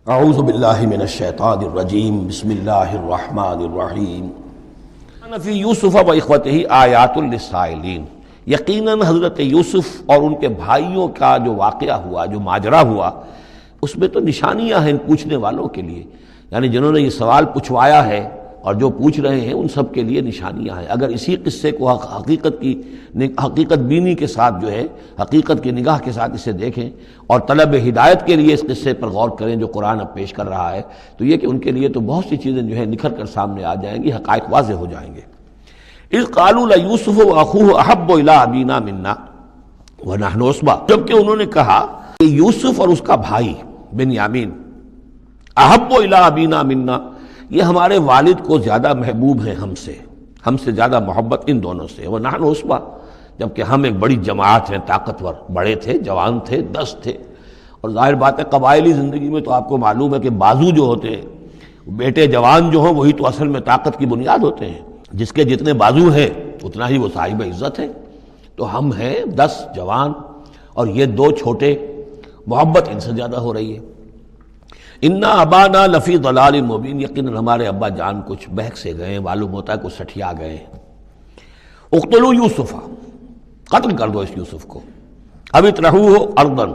اعوذ باللہ من الشیطان الرجیم بسم اللہ الرحمن الرحیم فی یوسف و اخوتہ آیات للسائلین، یقیناً حضرت یوسف اور ان کے بھائیوں کا جو واقعہ ہوا، جو ماجرا ہوا، اس میں تو نشانیاں ہیں ان پوچھنے والوں کے لیے، یعنی جنہوں نے یہ سوال پوچھوایا ہے اور جو پوچھ رہے ہیں ان سب کے لیے نشانیاں ہیں۔ اگر اسی قصے کو حقیقت بینی کے ساتھ جو ہے، حقیقت کی نگاہ کے ساتھ اسے دیکھیں اور طلب ہدایت کے لیے اس قصے پر غور کریں جو قرآن اب پیش کر رہا ہے، تو یہ کہ ان کے لیے تو بہت سی چیزیں جو ہے نکھر کر سامنے آ جائیں گی، حقائق واضح ہو جائیں گے۔ اذ قالوا لیوسف واخوہ احب الی ابینا منا ونحن عصبہ، جبکہ انہوں نے کہا کہ یوسف اور اس کا بھائی بنیامین احب الی ابینا منا، یہ ہمارے والد کو زیادہ محبوب ہیں ہم سے زیادہ محبت ان دونوں سے، ونحن عصبہ، جبکہ ہم ایک بڑی جماعت ہیں، طاقتور، بڑے تھے، جوان تھے، دست تھے۔ اور ظاہر بات ہے قبائلی زندگی میں تو آپ کو معلوم ہے کہ بازو جو ہوتے ہیں، بیٹے جوان جو ہوں وہی تو اصل میں طاقت کی بنیاد ہوتے ہیں، جس کے جتنے بازو ہیں اتنا ہی وہ صاحب عزت ہے۔ تو ہم ہیں 10 جوان اور یہ 2 چھوٹے، محبت ان سے زیادہ ہو رہی ہے۔ انا ابانا لفی ضلال مبین، یقیناً ہمارے ابا جان کچھ بہک سے گئے ہیں، معلوم ہوتا ہے کچھ سٹھیا گئے ہیں۔ اقتلوا یوسف، قتل کر دو اس یوسف کو، اب اطرحوہ ارضا،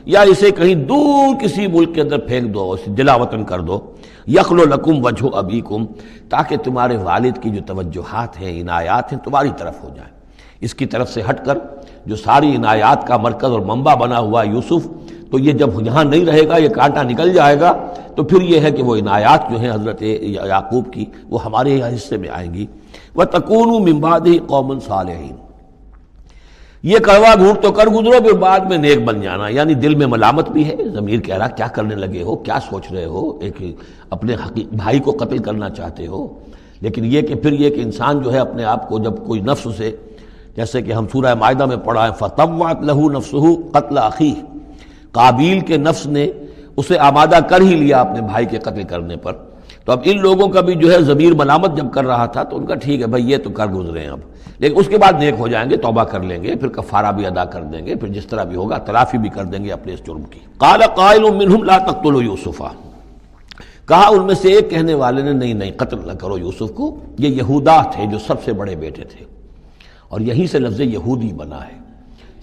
یا اسے کہیں دور کسی ملک کے اندر پھینک دو، اسے دلا وطن کر دو، یخلو لکم وجہ ابیکم، تاکہ تمہارے والد کی جو توجہات ہیں، عنایات ہیں، تمہاری طرف ہو جائیں۔ اس کی طرف سے ہٹ کر جو ساری عنایات کا مرکز اور منبع بنا ہوا یوسف، تو یہ جب یہاں نہیں رہے گا، یہ کانٹا نکل جائے گا، تو پھر یہ ہے کہ وہ عنایات جو ہیں حضرت یعقوب کی وہ ہمارے حصے میں آئیں گی۔ وَتَكُونُوا مِن بَعْدِهِ قَوْمًا صَالِحِينَ، یہ کڑوا گھونٹ تو کر گزرو پھر بعد میں نیک بن جانا، یعنی دل میں ملامت بھی ہے، ضمیر کہہ رہا کیا کرنے لگے ہو، کیا سوچ رہے ہو، ایک اپنے بھائی کو قتل کرنا چاہتے ہو۔ لیکن یہ کہ پھر یہ کہ انسان جو ہے اپنے آپ کو جب کوئی نفس سے، جیسے کہ ہم سورہ مائدہ میں پڑھا ہے فَطَوَّعَتْ لَهُ نَفْسُهُ قَتْلَ أَخِيهِ، قابیل کے نفس نے اسے آمادہ کر ہی لیا اپنے بھائی کے قتل کرنے پر۔ تو اب ان لوگوں کا بھی جو ہے ضمیر ملامت جب کر رہا تھا تو ان کا ٹھیک ہے بھائی یہ تو کر گزرے ہیں اب، لیکن اس کے بعد نیک ہو جائیں گے، توبہ کر لیں گے، پھر کفارہ بھی ادا کر دیں گے، پھر جس طرح بھی ہوگا تلافی بھی کر دیں گے اپنے اس جرم کی۔ قال قائل منہم لا تقتلوا یوسف، کہا ان میں سے ایک کہنے والے نے نہیں قتل نہ کرو یوسف کو، یہ یہودا تھے جو سب سے بڑے بیٹے تھے، اور یہیں سے لفظ یہودی بنا ہے،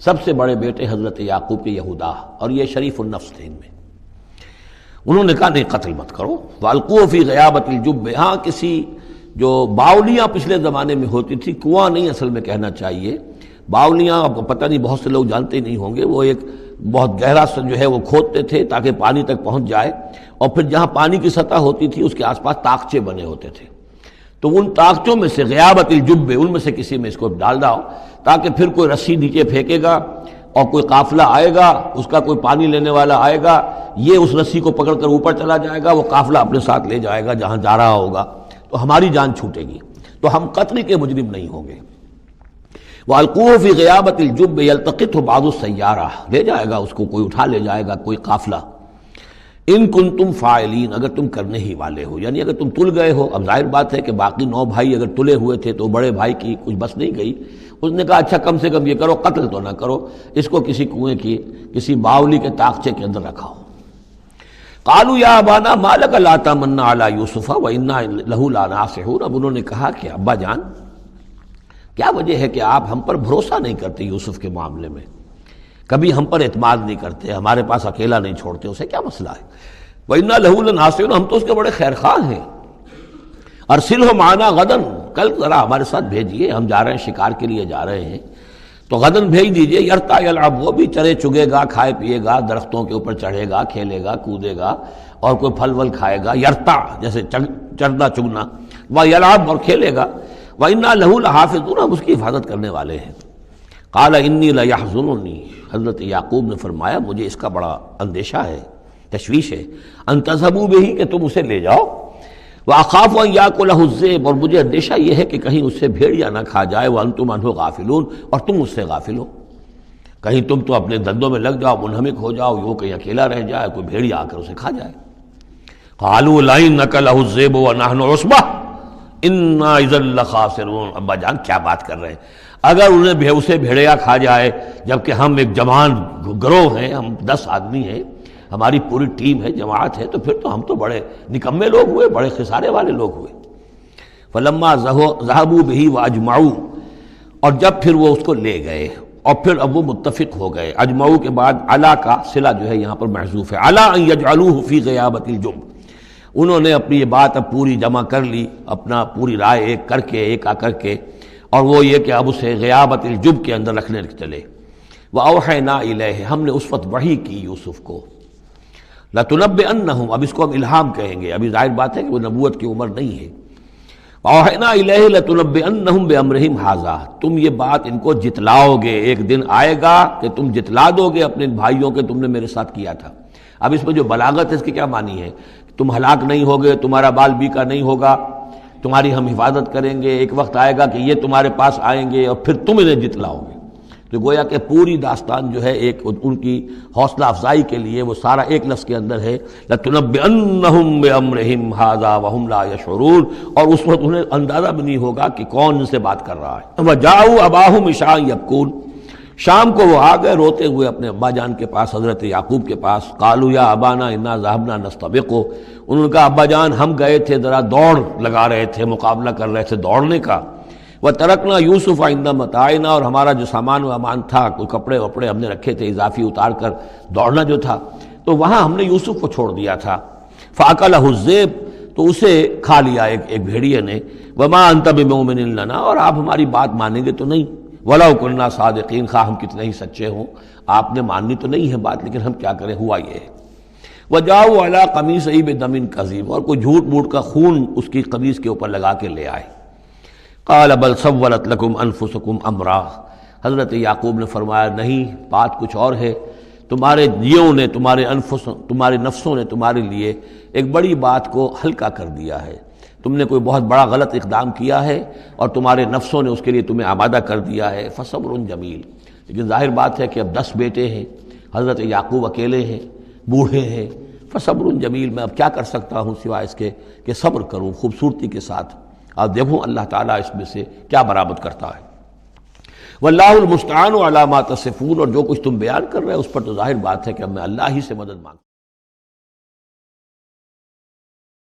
سب سے بڑے بیٹے حضرت یعقوب کے یہودا، اور یہ شریف النفس تھے ان میں۔ انہوں نے کہا نہیں قتل مت کرو۔ وَأَلْقُوهُ فِي غَيَابَةِ الْجُبِّ، ہاں کسی جو باولیاں پچھلے زمانے میں ہوتی تھی، کنواں نہیں اصل میں کہنا چاہیے، باولیاں آپ کو پتہ نہیں، بہت سے لوگ جانتے نہیں ہوں گے، وہ ایک بہت گہرا سا جو ہے وہ کھودتے تھے تاکہ پانی تک پہنچ جائے، اور پھر جہاں پانی کی سطح ہوتی تھی اس کے آس پاس طاقچے بنے ہوتے تھے، تو ان طاقچوں میں سے غیابت الجب، ان میں سے کسی میں اس کو ڈال داؤ تاکہ پھر کوئی رسی نیچے پھینکے گا اور کوئی قافلہ آئے گا، اس کا کوئی پانی لینے والا آئے گا، یہ اس رسی کو پکڑ کر اوپر چلا جائے گا، وہ قافلہ اپنے ساتھ لے جائے گا جہاں جا رہا ہوگا، تو ہماری جان چھوٹے گی، تو ہم قتل کے مجرم نہیں ہوں گے۔ وَأَلْقُوهُ فِي غِيَابَةِ الْجُبِّ يَلْتَقِطْهُ بَعْضُ السَّيَّارَةِ، لے جائے گا اس کو، کوئی اٹھا لے جائے گا، کوئی قافلہ۔ ان کنتم فاعلین، اگر تم کرنے ہی والے ہو، یعنی اگر تم تل گئے ہو۔ اب ظاہر بات ہے کہ باقی 9 بھائی اگر تلے ہوئے تھے تو بڑے بھائی کی کچھ بس نہیں گئی، اس نے کہا اچھا کم سے کم یہ کرو، قتل تو نہ کرو، اس کو کسی کنویں کی کسی باولی کے طاقچے کے اندر رکھاؤ۔ قالوا یا ابانا ما لک لا تمنا علی یوسف وانا لہ لناصحون، اب انہوں نے کہا کہ ابا جان کیا وجہ ہے کہ آپ ہم پر بھروسہ نہیں کرتے یوسف کے معاملے میں، کبھی ہم پر اعتماد نہیں کرتے، ہمارے پاس اکیلا نہیں چھوڑتے، اسے کیا مسئلہ ہے؟ وَإِنَّا لَهُ لَنَاصِحُونَ، ہم تو اس کے بڑے خیرخواہ ہیں۔ أَرْسِلْهُ مَعَنَا غَدًا، کل ذرا ہمارے ساتھ بھیجیے، ہم جا رہے ہیں، شکار کے لیے جا رہے ہیں، تو غداً بھیج دیجیے۔ یرتع یلعب، وہ بھی چرے چگے گا، کھائے پیے گا، درختوں کے اوپر چڑھے گا، کھیلے گا، کودے گا، اور کوئی پھل ول کھائے گا، یرتع جیسے چرنا چگنا، وَیلعب، اور کھیلے گا، وَإِنَّا لَهُ لَحَافِظُونَ، ہم اس کی حفاظت کرنے والے ہیں۔ قَالَ إِنِّي لَيَحْزُنُنِي، حضرت یعقوب نے فرمایا مجھے اس کا بڑا اندیشہ ہے، تشویش ہے، ان تذهبوا به، کہ تم اسے لے جاؤ، وَأَخَافُ أَن يَأْكُلَهُ الذِّئْبُ، اور مجھے اندیشہ یہ ہے کہ کہیں اس سے بھیڑیا نہ کھا جائے، وَأَنتُمْ عَنْهُ غَافِلُونَ، اور تم اس سے غافل ہو، کہیں تم تو اپنے دندوں میں لگ جاؤ، منہمک ہو جاؤ، وہ کہیں اکیلا رہ جائے، کوئی بھیڑیا آ کر اسے کھا جائے۔ قَالُوا لَئِن أَكَلَهُ الذِّئْبُ وَنَحْنُ عُصْبَةٌ إِنَّا إِذًا لَخَاسِرُونَ، ابا جان کیا بات کر رہے ہیں، اگر انہیں اسے بھیڑیا کھا جائے جبکہ ہم ایک جوان گروہ ہیں، ہم 10 آدمی ہیں، ہماری پوری ٹیم ہے، جماعت ہے، تو پھر تو ہم تو بڑے نکمے لوگ ہوئے، بڑے خسارے والے لوگ ہوئے۔ فلما ذهبوا به واجمعوا، اور جب پھر وہ اس کو لے گئے اور پھر اب وہ متفق ہو گئے۔ اجمعوا کے بعد علا کا صلہ جو ہے یہاں پر محذوف ہے، علا ان یجعلوه فی غیابۃ الجب، انہوں نے اپنی یہ بات اب پوری جمع کر لی، اپنا پوری رائے ایک کر کے، ایک آ کر کے، اور وہ یہ کہ اب اسے غیابۃ الجب کے اندر رکھنے چلے۔ وَأَوْحَيْنَا إِلَيْهِ، ہم نے اس وقت وحی کی یوسف کو، لَتُنَبِّئَنَّهُمْ، اب اس کو ہم الہام کہیں گے، ابھی ظاہر بات ہے کہ وہ نبوت کی عمر نہیں ہے۔ وَأَوْحَيْنَا إِلَيْهِ لَتُنَبِّئَنَّهُمْ بِأَمْرِهِمْ هَٰذَا، تم یہ بات ان کو جتلاؤ گے، ایک دن آئے گا کہ تم جتلا دو گے اپنے بھائیوں کے تم نے میرے ساتھ کیا تھا۔ اب اس میں جو بلاغت ہے اس کی کیا معنی ہے؟ تم ہلاک نہیں ہوگے، تمہارا بال بیکا نہیں ہوگا، تمہاری ہم حفاظت کریں گے، ایک وقت آئے گا کہ یہ تمہارے پاس آئیں گے اور پھر تم انہیں جتلاؤ گے۔ تو گویا کہ پوری داستان جو ہے ایک ان کی حوصلہ افزائی کے لیے وہ سارا ایک لفظ کے اندر ہے، لَتُنَبِّئَنَّهُمْ بِأَمْرِهِمْ هَٰذَا وَهُمْ لَا يَشْعُرُونَ، اور اس وقت انہیں اندازہ بھی نہیں ہوگا کہ کون ان سے بات کر رہا ہے۔ وَجَاءُوا أَبَاهُمْ عِشَاءً يَبْكُونَ، شام کو وہ آ گئے روتے ہوئے اپنے ابا جان کے پاس، حضرت یعقوب کے پاس۔ قالوا یا ابانا انا ذهبنا نستبق، انہوں نے کہا ابا جان ہم گئے تھے ذرا دوڑ لگا رہے تھے، مقابلہ کر رہے تھے دوڑنے کا۔ وترکنا یوسف عند متاعنا، اور ہمارا جو سامان و امان تھا، کوئی کپڑے وپڑے ہم نے رکھے تھے اضافی اتار کر دوڑنا جو تھا، تو وہاں ہم نے یوسف کو چھوڑ دیا تھا۔ فاکلہ الذئب، تو اسے کھا لیا ایک بھیڑیے نے۔ وما انت بمؤمن لنا، اور آپ ہماری بات مانیں گے تو نہیں۔ وَلَوْ كُنَّا صَادِقِينَ، خواہ ہم کتنے ہی سچے ہوں، آپ نے ماننی تو نہیں ہے بات، لیکن ہم کیا کریں، ہوا یہ ہے۔ وَجَاءُوا عَلَىٰ قَمِيصِهِ بِدَمٍ كَذِيبٍ، اور کوئی جھوٹ موٹ کا خون اس کی قمیص کے اوپر لگا کے لے آئے۔ قَالَ بَلْ سَوَّلَتْ لَكُمْ أَنفُسُكُمْ أَمْرًا، حضرت یعقوب نے فرمایا نہیں، بات کچھ اور ہے، تمہارے دیوں نے، تمہارے نفسوں نے تمہارے لیے ایک بڑی بات کو ہلکا کر دیا ہے، تم نے کوئی بہت بڑا غلط اقدام کیا ہے اور تمہارے نفسوں نے اس کے لیے تمہیں آمادہ کر دیا ہے۔ فصبر جمیل، لیکن ظاہر بات ہے کہ اب 10 بیٹے ہیں، حضرت یعقوب اکیلے ہیں، بوڑھے ہیں۔ فصبر جمیل، میں اب کیا کر سکتا ہوں سوائے اس کے کہ صبر کروں خوبصورتی کے ساتھ، اور دیکھوں اللہ تعالیٰ اس میں سے کیا برآمد کرتا ہے۔ واللہ المستعان علی ما تصفون، اور جو کچھ تم بیان کر رہے ہو اس پر تو ظاہر بات ہے کہ اب میں اللہ ہی سے مدد مانگتا ہوں۔